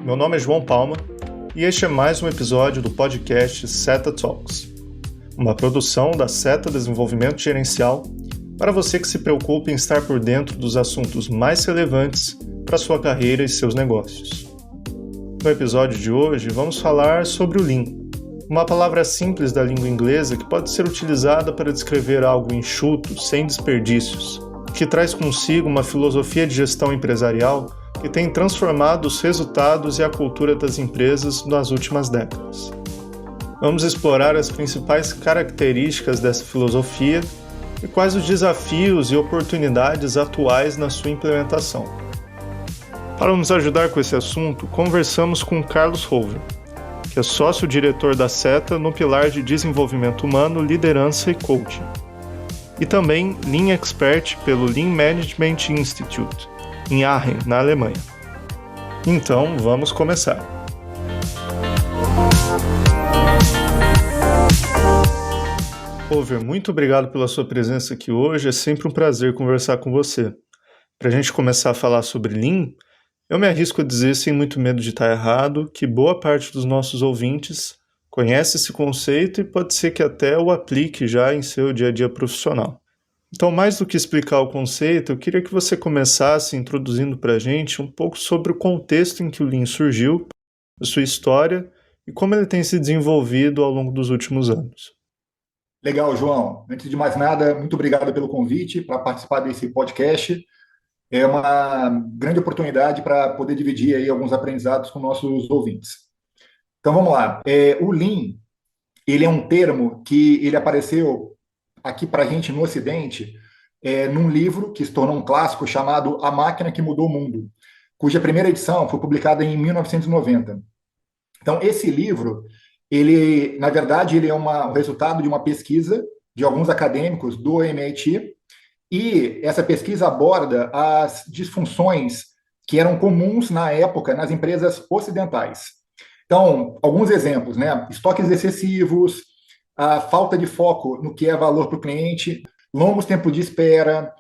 Meu nome é João Palma e este é mais um episódio do podcast Seta Talks, uma produção da Seta Desenvolvimento Gerencial para você que se preocupa em estar por dentro dos assuntos mais relevantes para sua carreira e seus negócios. No episódio de hoje vamos falar sobre o Lean, uma palavra simples da língua inglesa que pode ser utilizada para descrever algo enxuto, sem desperdícios, que traz consigo uma filosofia de gestão empresarial que tem transformado os resultados e a cultura das empresas nas últimas décadas. Vamos explorar as principais características dessa filosofia e quais os desafios e oportunidades atuais na sua implementação. Para nos ajudar com esse assunto, conversamos com Carlos Hover, que é sócio-diretor da Seta no pilar de desenvolvimento humano, liderança e coaching, e também Lean Expert pelo Lean Management Institute, em Aachen, na Alemanha. Então, vamos começar. Hover, muito obrigado pela sua presença aqui hoje, é sempre um prazer conversar com você. Para a gente começar a falar sobre Lean, eu me arrisco a dizer, sem muito medo de estar errado, que boa parte dos nossos ouvintes conhece esse conceito e pode ser que até o aplique já em seu dia a dia profissional. Então, mais do que explicar o conceito, eu queria que você começasse introduzindo para a gente um pouco sobre o contexto em que o Lean surgiu, a sua história e como ele tem se desenvolvido ao longo dos últimos anos. Legal, João. Antes de mais nada, muito obrigado pelo convite para participar desse podcast. É uma grande oportunidade para poder dividir aí alguns aprendizados com nossos ouvintes. Então, vamos lá. O Lean, ele é um termo que ele apareceu aqui para a gente no Ocidente, num livro que se tornou um clássico chamado A Máquina que Mudou o Mundo, cuja primeira edição foi publicada em 1990. Então, esse livro, ele, na verdade, ele é o resultado de uma pesquisa de alguns acadêmicos do MIT, e essa pesquisa aborda as disfunções que eram comuns na época nas empresas ocidentais. Então, alguns exemplos, né? Estoques excessivos, a falta de foco no que é valor para o cliente, longos tempos de espera,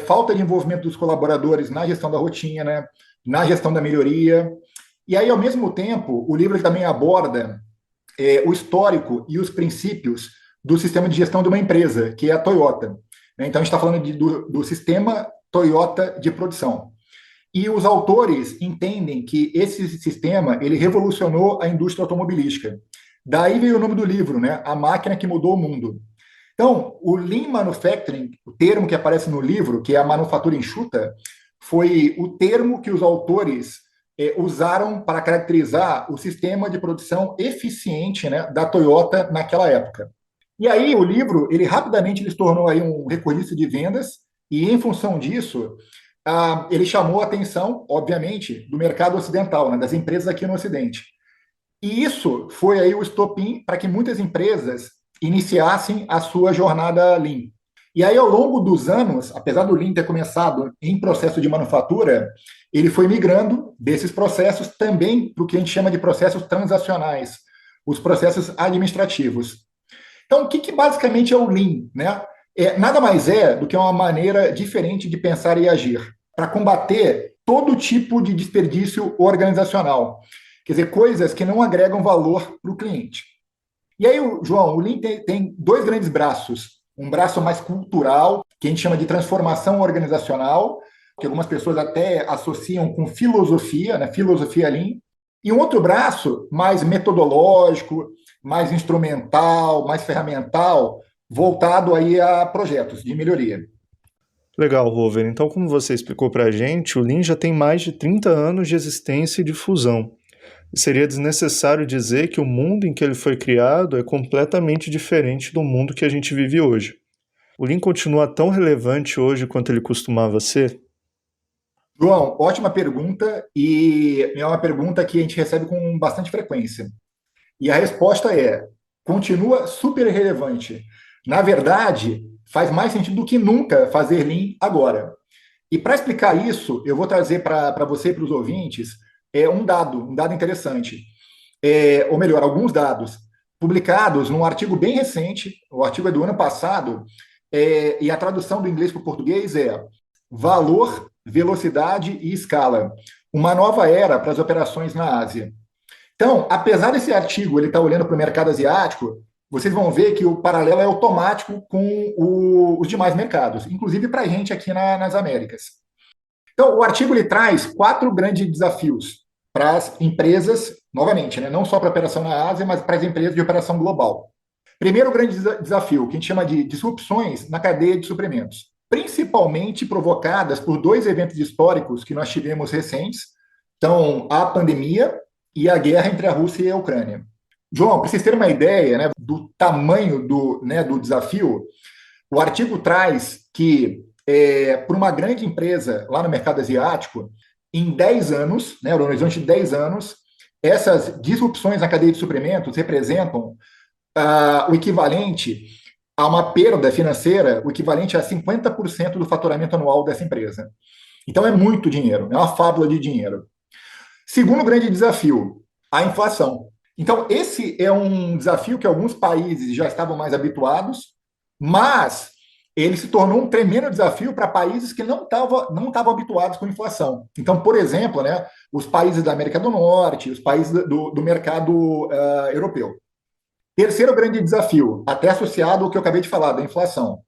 falta de envolvimento dos colaboradores na gestão da rotina, na gestão da melhoria. E aí, ao mesmo tempo, o livro também aborda o histórico e os princípios do sistema de gestão de uma empresa, que é a Toyota. Então, a gente está falando do sistema Toyota de produção. E os autores entendem que esse sistema ele revolucionou a indústria automobilística. Daí veio o nome do livro, né? A Máquina que Mudou o Mundo. Então, o Lean Manufacturing, o termo que aparece no livro, que é a manufatura enxuta, foi o termo que os autores usaram para caracterizar o sistema de produção eficiente, né, da Toyota naquela época. E aí o livro, ele rapidamente se tornou aí um recordista de vendas, e em função disso, ele chamou a atenção, obviamente, do mercado ocidental, né, das empresas aqui no Ocidente. E isso foi aí o estopim para que muitas empresas iniciassem a sua jornada Lean. E aí, ao longo dos anos, apesar do Lean ter começado em processo de manufatura, ele foi migrando desses processos também para o que a gente chama de processos transacionais, os processos administrativos. Então, o que basicamente é o Lean, né? Nada mais é do que uma maneira diferente de pensar e agir para combater todo tipo de desperdício organizacional. Quer dizer, coisas que não agregam valor para o cliente. E aí, João, o Lean tem dois grandes braços. Um braço mais cultural, que a gente chama de transformação organizacional, que algumas pessoas até associam com filosofia, né? Filosofia Lean. E um outro braço mais metodológico, mais instrumental, mais ferramental, voltado aí a projetos de melhoria. Legal, Hover. Então, como você explicou para a gente, o Lean já tem mais de 30 anos de existência e difusão. E seria desnecessário dizer que o mundo em que ele foi criado é completamente diferente do mundo que a gente vive hoje. O Lean continua tão relevante hoje quanto ele costumava ser? João, ótima pergunta, e é uma pergunta que a gente recebe com bastante frequência. E a resposta continua super relevante. Na verdade, faz mais sentido do que nunca fazer Lean agora. E para explicar isso, eu vou trazer para você e para os ouvintes um dado interessante. Ou melhor, alguns dados publicados num artigo bem recente, o artigo é do ano passado, e a tradução do inglês para o português é valor, velocidade e escala. uma nova era para as operações na Ásia. Então, apesar desse artigo ele estar olhando para o mercado asiático, vocês vão ver que o paralelo é automático com os demais mercados, inclusive para a gente aqui nas Américas. Então, o artigo ele traz 4 grandes desafios para as empresas, novamente, né, não só para a operação na Ásia, mas para as empresas de operação global. Primeiro grande desafio, que a gente chama de disrupções na cadeia de suprimentos, principalmente provocadas por 2 eventos históricos que nós tivemos recentes. Então, a pandemia e a guerra entre a Rússia e a Ucrânia. João, para vocês terem uma ideia, né, do tamanho do desafio, o artigo traz que, por uma grande empresa lá no mercado asiático, em 10 anos, né, no horizonte de 10 anos, essas disrupções na cadeia de suprimentos representam o equivalente a uma perda financeira, o equivalente a 50% do faturamento anual dessa empresa. Então é muito dinheiro, é uma fábula de dinheiro. Segundo grande desafio, a inflação. Então, esse é um desafio que alguns países já estavam mais habituados, mas ele se tornou um tremendo desafio para países que não estavam habituados com inflação. Então, por exemplo, né, os países da América do Norte, os países do mercado europeu. Terceiro grande desafio, até associado ao que eu acabei de falar, da inflação,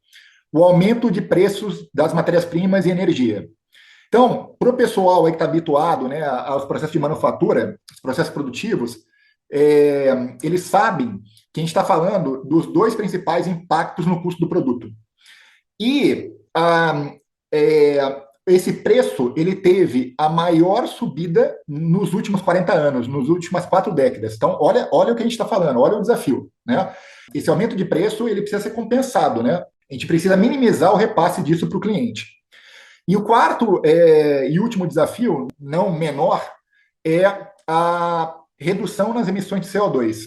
o aumento de preços das matérias-primas e energia. Então, para o pessoal aí que está habituado, né, aos processos de manufatura, os processos produtivos, eles sabem que a gente está falando dos 2 principais impactos no custo do produto. E esse preço ele teve a maior subida nos últimos 40 anos, nas últimas 4 décadas. Então, olha o que a gente está falando, olha o desafio, né? Esse aumento de preço ele precisa ser compensado, né? A gente precisa minimizar o repasse disso para o cliente. E o quarto e último desafio, não menor, é a redução nas emissões de CO2.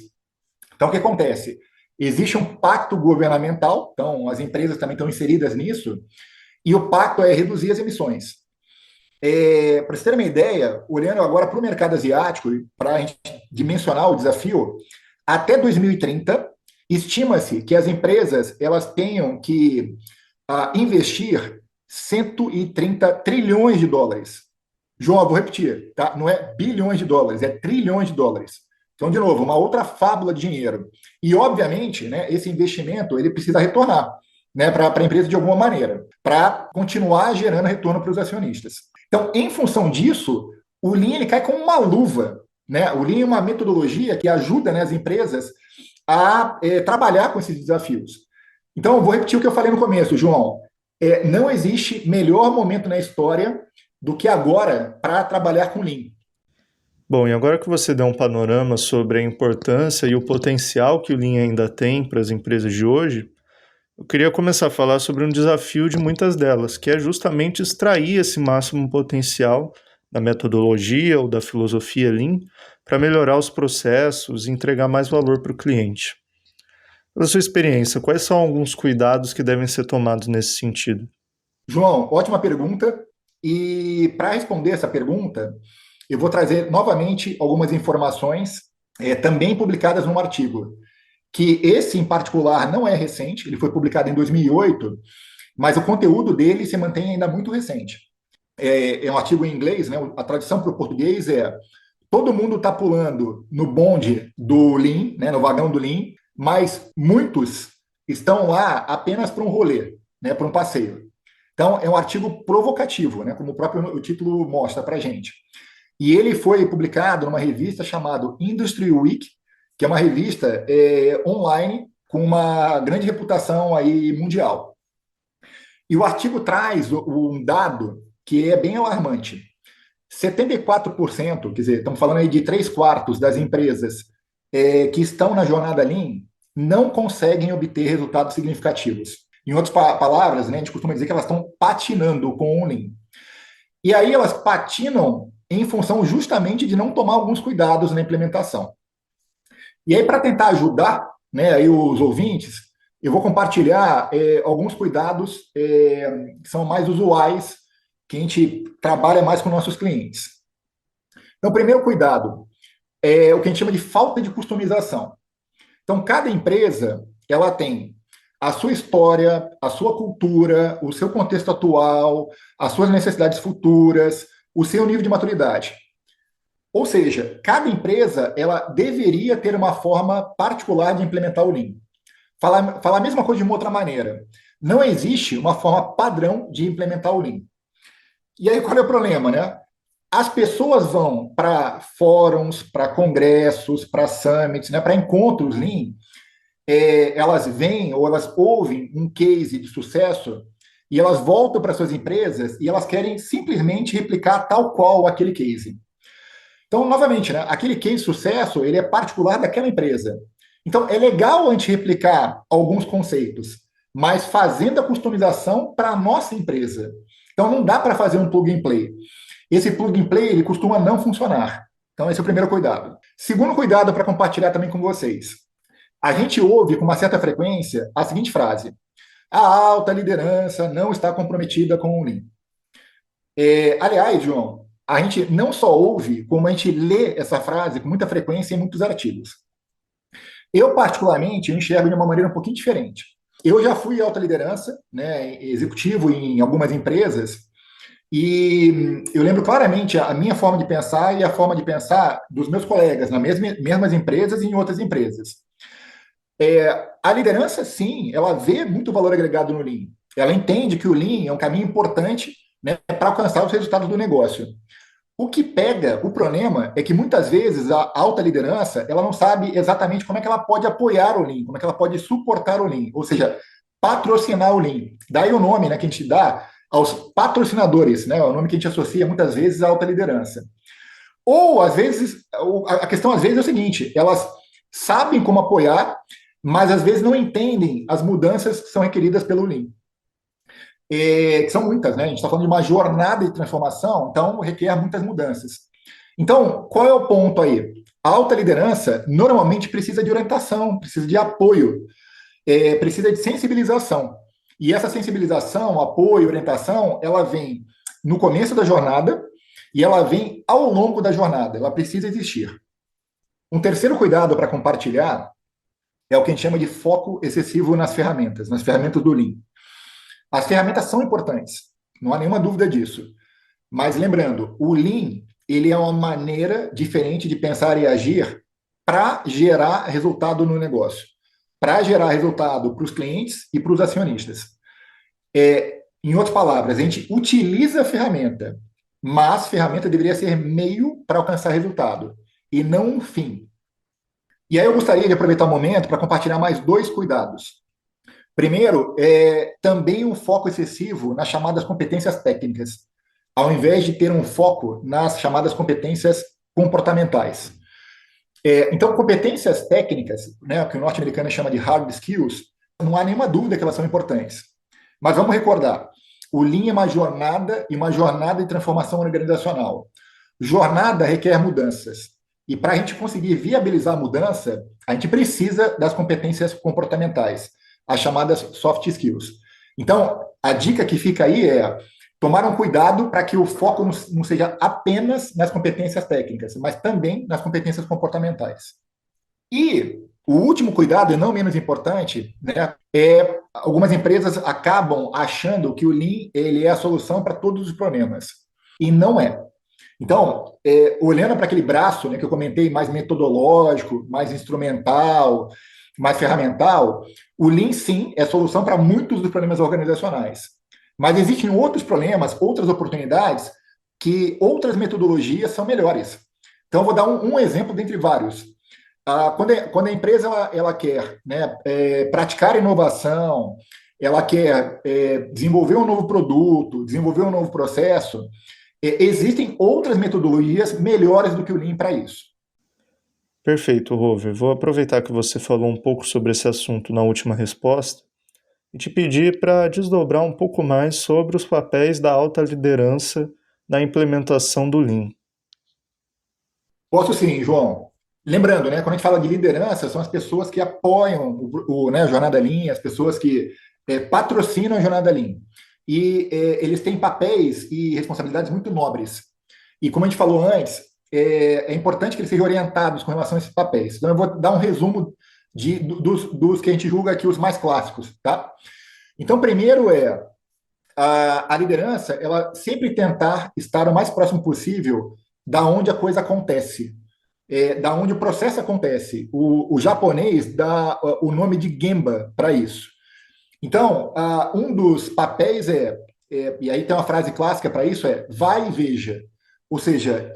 Então, o que acontece? Existe um pacto governamental, então as empresas também estão inseridas nisso, e o pacto é reduzir as emissões. Para vocês terem uma ideia, olhando agora para o mercado asiático, para a gente dimensionar o desafio, até 2030, estima-se que as empresas elas tenham que investir 130 trilhões de dólares. João, eu vou repetir, tá? Não é bilhões de dólares, é trilhões de dólares. Então, de novo, uma outra fábula de dinheiro. E, obviamente, né, esse investimento ele precisa retornar, né, para a empresa de alguma maneira, para continuar gerando retorno para os acionistas. Então, em função disso, o Lean ele cai como uma luva. Né? O Lean é uma metodologia que ajuda, né, as empresas a trabalhar com esses desafios. Então, eu vou repetir o que eu falei no começo, João. Não existe melhor momento na história do que agora para trabalhar com Lean. Bom, e agora que você deu um panorama sobre a importância e o potencial que o Lean ainda tem para as empresas de hoje, eu queria começar a falar sobre um desafio de muitas delas, que é justamente extrair esse máximo potencial da metodologia ou da filosofia Lean para melhorar os processos e entregar mais valor para o cliente. Pela sua experiência, quais são alguns cuidados que devem ser tomados nesse sentido? João, ótima pergunta. E para responder essa pergunta, eu vou trazer novamente algumas informações também publicadas num artigo, que esse em particular não é recente, ele foi publicado em 2008, mas o conteúdo dele se mantém ainda muito recente. É um artigo em inglês, né? A tradução para o português é: todo mundo está pulando no bonde do Lean, né, no vagão do Lean, mas muitos estão lá apenas para um rolê, né, para um passeio. Então, é um artigo provocativo, né, como o título mostra para a gente. E ele foi publicado numa revista chamada Industry Week, que é uma revista online com uma grande reputação aí mundial. E o artigo traz um dado que é bem alarmante. 74%, quer dizer, estamos falando aí de 3/4 das empresas que estão na jornada Lean, não conseguem obter resultados significativos. Em outras palavras, né, a gente costuma dizer que elas estão patinando com o Lean. E aí elas patinam em função justamente de não tomar alguns cuidados na implementação. E aí, para tentar ajudar, né, aí os ouvintes, eu vou compartilhar alguns cuidados que são mais usuais, que a gente trabalha mais com nossos clientes. Então, o primeiro cuidado é o que a gente chama de falta de customização. Então, cada empresa ela tem a sua história, a sua cultura, o seu contexto atual, as suas necessidades futuras, o seu nível de maturidade. Ou seja, cada empresa ela deveria ter uma forma particular de implementar o Lean. Falar a mesma coisa de uma outra maneira. Não existe uma forma padrão de implementar o Lean. E aí qual é o problema, né? As pessoas vão para fóruns, para congressos, para summits, né, para encontros Lean, elas veem ou elas ouvem um case de sucesso e elas voltam para suas empresas e elas querem simplesmente replicar tal qual aquele case. Então, novamente, né, aquele case de sucesso ele é particular daquela empresa. Então, é legal a gente replicar alguns conceitos, mas fazendo a customização para a nossa empresa. Então, não dá para fazer um plug and play. Esse plug and play ele costuma não funcionar. Então, esse é o primeiro cuidado. Segundo cuidado para compartilhar também com vocês. A gente ouve com uma certa frequência a seguinte frase: a alta liderança não está comprometida com o Lean. Aliás, João, a gente não só ouve, como a gente lê essa frase com muita frequência em muitos artigos. Eu, particularmente, enxergo de uma maneira um pouquinho diferente. Eu já fui alta liderança, né, executivo em algumas empresas, e eu lembro claramente a minha forma de pensar e a forma de pensar dos meus colegas nas mesmas empresas e em outras empresas. A liderança, sim, ela vê muito valor agregado no Lean. Ela entende que o Lean é um caminho importante, né, para alcançar os resultados do negócio. O que pega, o problema, é que muitas vezes a alta liderança ela não sabe exatamente como é que ela pode apoiar o Lean, como é que ela pode suportar o Lean, ou seja, patrocinar o Lean. Daí o nome, né, que a gente dá aos patrocinadores, né, o nome que a gente associa muitas vezes à alta liderança. Ou, às vezes, a questão às vezes é o seguinte, elas sabem como apoiar, mas às vezes não entendem as mudanças que são requeridas pelo Lean. Que são muitas, né? A gente está falando de uma jornada de transformação, então requer muitas mudanças. Então, qual é o ponto aí? A alta liderança normalmente precisa de orientação, precisa de apoio, precisa de sensibilização. E essa sensibilização, apoio, orientação, ela vem no começo da jornada e ela vem ao longo da jornada. Ela precisa existir. Um terceiro cuidado para compartilhar é o que a gente chama de foco excessivo nas ferramentas do Lean. As ferramentas são importantes, não há nenhuma dúvida disso. Mas lembrando, o Lean ele é uma maneira diferente de pensar e agir para gerar resultado no negócio, para gerar resultado para os clientes e para os acionistas. Em outras palavras, a gente utiliza a ferramenta, mas a ferramenta deveria ser meio para alcançar resultado, e não um fim. E aí eu gostaria de aproveitar o momento para compartilhar mais 2 cuidados. Primeiro, também um foco excessivo nas chamadas competências técnicas, ao invés de ter um foco nas chamadas competências comportamentais. Então, competências técnicas, né, que o norte-americano chama de hard skills, não há nenhuma dúvida que elas são importantes. Mas vamos recordar, o Lean é uma jornada e uma jornada de transformação organizacional. Jornada requer mudanças. E para a gente conseguir viabilizar a mudança, a gente precisa das competências comportamentais, as chamadas soft skills. Então, a dica que fica aí é tomar um cuidado para que o foco não seja apenas nas competências técnicas, mas também nas competências comportamentais. E o último cuidado, e não menos importante, né, algumas empresas acabam achando que o Lean ele é a solução para todos os problemas. E não é. Então, olhando para aquele braço, né, que eu comentei, mais metodológico, mais instrumental, mais ferramental, o Lean, sim, é solução para muitos dos problemas organizacionais. Mas existem outros problemas, outras oportunidades, que outras metodologias são melhores. Então, eu vou dar um exemplo dentre vários. Quando a empresa ela quer, né, praticar inovação, ela quer desenvolver um novo produto, desenvolver um novo processo, existem outras metodologias melhores do que o Lean para isso. Perfeito, Rover. Vou aproveitar que você falou um pouco sobre esse assunto na última resposta e te pedir para desdobrar um pouco mais sobre os papéis da alta liderança na implementação do Lean. Posso sim, João. Lembrando, né, quando a gente fala de liderança, são as pessoas que apoiam a Jornada Lean, as pessoas que patrocinam a Jornada Lean. E eles têm papéis e responsabilidades muito nobres. E como a gente falou antes, é importante que eles sejam orientados com relação a esses papéis. Então, eu vou dar um resumo dos que a gente julga aqui os mais clássicos, tá? Então, primeiro a liderança, ela sempre tentar estar o mais próximo possível da onde a coisa acontece, da onde o processo acontece. O japonês dá o nome de Gemba para isso. Então, um dos papéis e aí tem uma frase clássica para isso, vai e veja. Ou seja,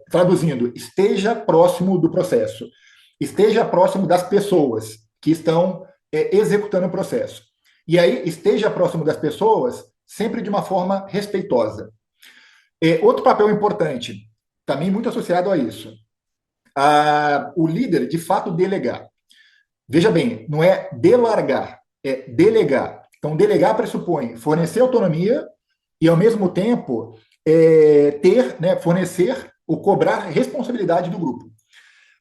traduzindo, esteja próximo do processo, esteja próximo das pessoas que estão executando o processo. E aí, esteja próximo das pessoas sempre de uma forma respeitosa. Outro papel importante, também muito associado a isso, o líder, de fato, delegar. Veja bem, não é delargar, é delegar. Então, delegar pressupõe fornecer autonomia e, ao mesmo tempo, fornecer ou cobrar responsabilidade do grupo.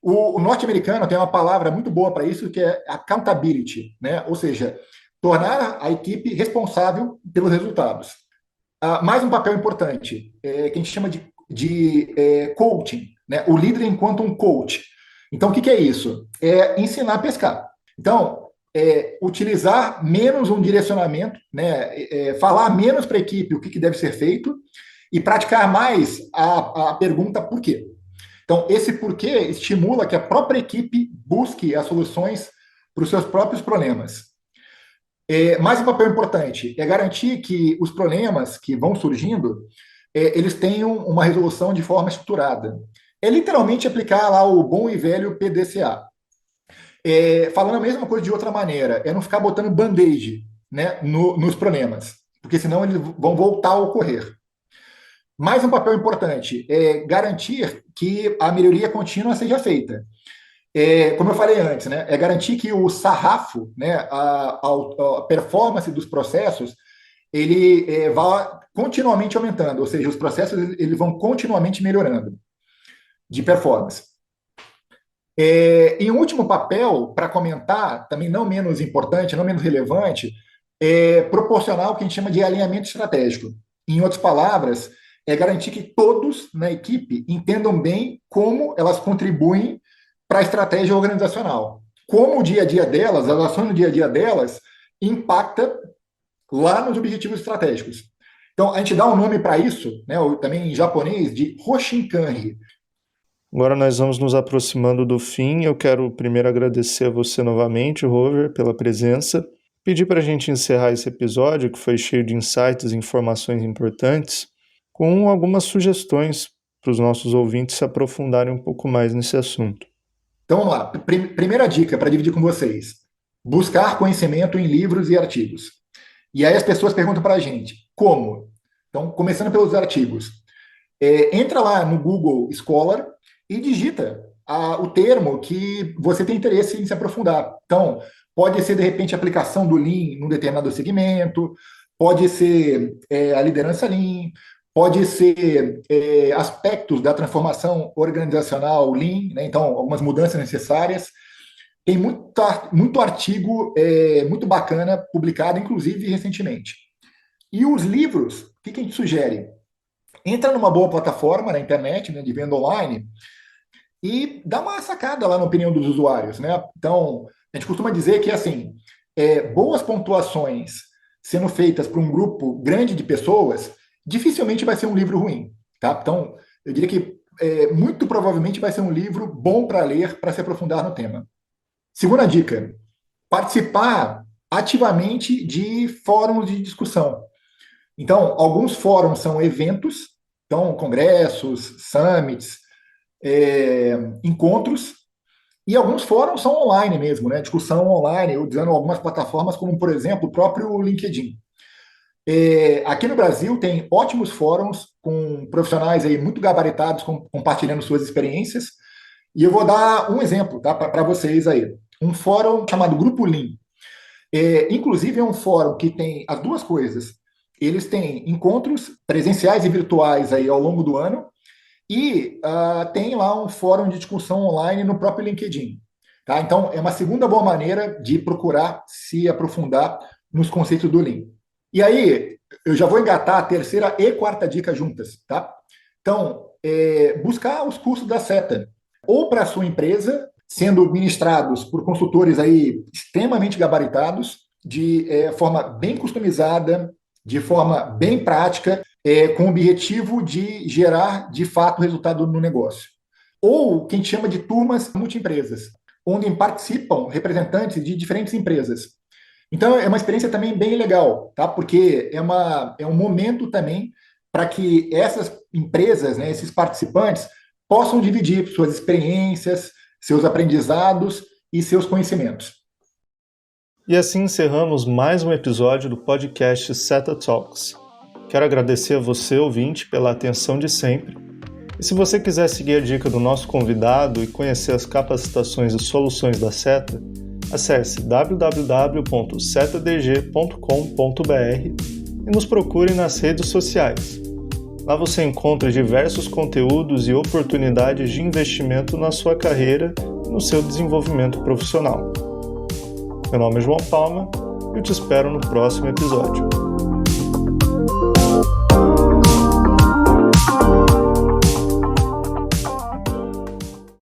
O norte-americano tem uma palavra muito boa para isso, que é accountability, né? Ou seja, tornar a equipe responsável pelos resultados. Mais um papel importante, que a gente chama de coaching, né? O líder enquanto um coach. Então, o que é isso? É ensinar a pescar. Então, utilizar menos um direcionamento, né? Falar menos para a equipe o que deve ser feito e praticar mais a pergunta por quê. Então, esse porquê estimula que a própria equipe busque as soluções para os seus próprios problemas. Mais um papel importante é garantir que os problemas que vão surgindo, eles tenham uma resolução de forma estruturada. É literalmente aplicar lá o bom e velho PDCA. Falando a mesma coisa de outra maneira, é não ficar botando band-aid, né, nos problemas, porque senão eles vão voltar a ocorrer. Mais um papel importante é garantir que a melhoria contínua seja feita. Como eu falei antes, né, é garantir que o sarrafo, né, a performance dos processos, ele vá continuamente aumentando, ou seja, os processos eles vão continuamente melhorando de performance. E um último papel, para comentar, também não menos importante, não menos relevante, é proporcionar o que a gente chama de alinhamento estratégico. Em outras palavras, é garantir que todos na equipe entendam bem como elas contribuem para a estratégia organizacional. Como o dia a dia delas, as ações no dia a dia delas, impacta lá nos objetivos estratégicos. Então, a gente dá um nome para isso, né, também em japonês, de Hoshinkanri. Agora nós vamos nos aproximando do fim. Eu quero primeiro agradecer a você novamente, Rover, pela presença. Pedir para a gente encerrar esse episódio, que foi cheio de insights e informações importantes, com algumas sugestões para os nossos ouvintes se aprofundarem um pouco mais nesse assunto. Então, vamos lá. Primeira dica para dividir com vocês. Buscar conhecimento em livros e artigos. E aí as pessoas perguntam para a gente, como? Então, começando pelos artigos. Entra lá no Google Scholar e digita o termo que você tem interesse em se aprofundar. Então, pode ser, de repente, a aplicação do Lean num determinado segmento, pode ser a liderança Lean, pode ser aspectos da transformação organizacional Lean, né? Então, algumas mudanças necessárias. Tem muito artigo muito bacana publicado, inclusive, recentemente. E os livros, o que a gente sugere? Entra numa boa plataforma na internet, né, de venda online, e dá uma sacada lá na opinião dos usuários, né? Então, a gente costuma dizer que, assim, boas pontuações sendo feitas por um grupo grande de pessoas, dificilmente vai ser um livro ruim, tá? Então, eu diria que muito provavelmente vai ser um livro bom para ler, para se aprofundar no tema. Segunda dica, participar ativamente de fóruns de discussão. Então, alguns fóruns são eventos, então, congressos, summits, encontros, e alguns fóruns são online mesmo, né? Discussão online, usando algumas plataformas, como, por exemplo, o próprio LinkedIn. Aqui no Brasil tem ótimos fóruns com profissionais aí muito gabaritados compartilhando suas experiências, e eu vou dar um exemplo, tá, para vocês aí. Um fórum chamado Grupo Lean. Inclusive, é um fórum que tem as duas coisas. Eles têm encontros presenciais e virtuais aí ao longo do ano, e tem lá um fórum de discussão online no próprio LinkedIn. Tá? Então, é uma segunda boa maneira de procurar se aprofundar nos conceitos do Lean. E aí, eu já vou engatar a terceira e quarta dica juntas. Tá? Então, buscar os cursos da SETA, ou para a sua empresa, sendo ministrados por consultores aí extremamente gabaritados, de forma bem customizada, de forma bem prática, com o objetivo de gerar, de fato, resultado no negócio. Ou o que a gente chama de turmas multiempresas, onde participam representantes de diferentes empresas. Então, é uma experiência também bem legal, tá? Porque é um momento também para que essas empresas, né, esses participantes, possam dividir suas experiências, seus aprendizados e seus conhecimentos. E assim encerramos mais um episódio do podcast SETA Talks. Quero agradecer a você, ouvinte, pela atenção de sempre. E se você quiser seguir a dica do nosso convidado e conhecer as capacitações e soluções da SETA, acesse www.setadg.com.br e nos procure nas redes sociais. Lá você encontra diversos conteúdos e oportunidades de investimento na sua carreira e no seu desenvolvimento profissional. Meu nome é João Palma e eu te espero no próximo episódio.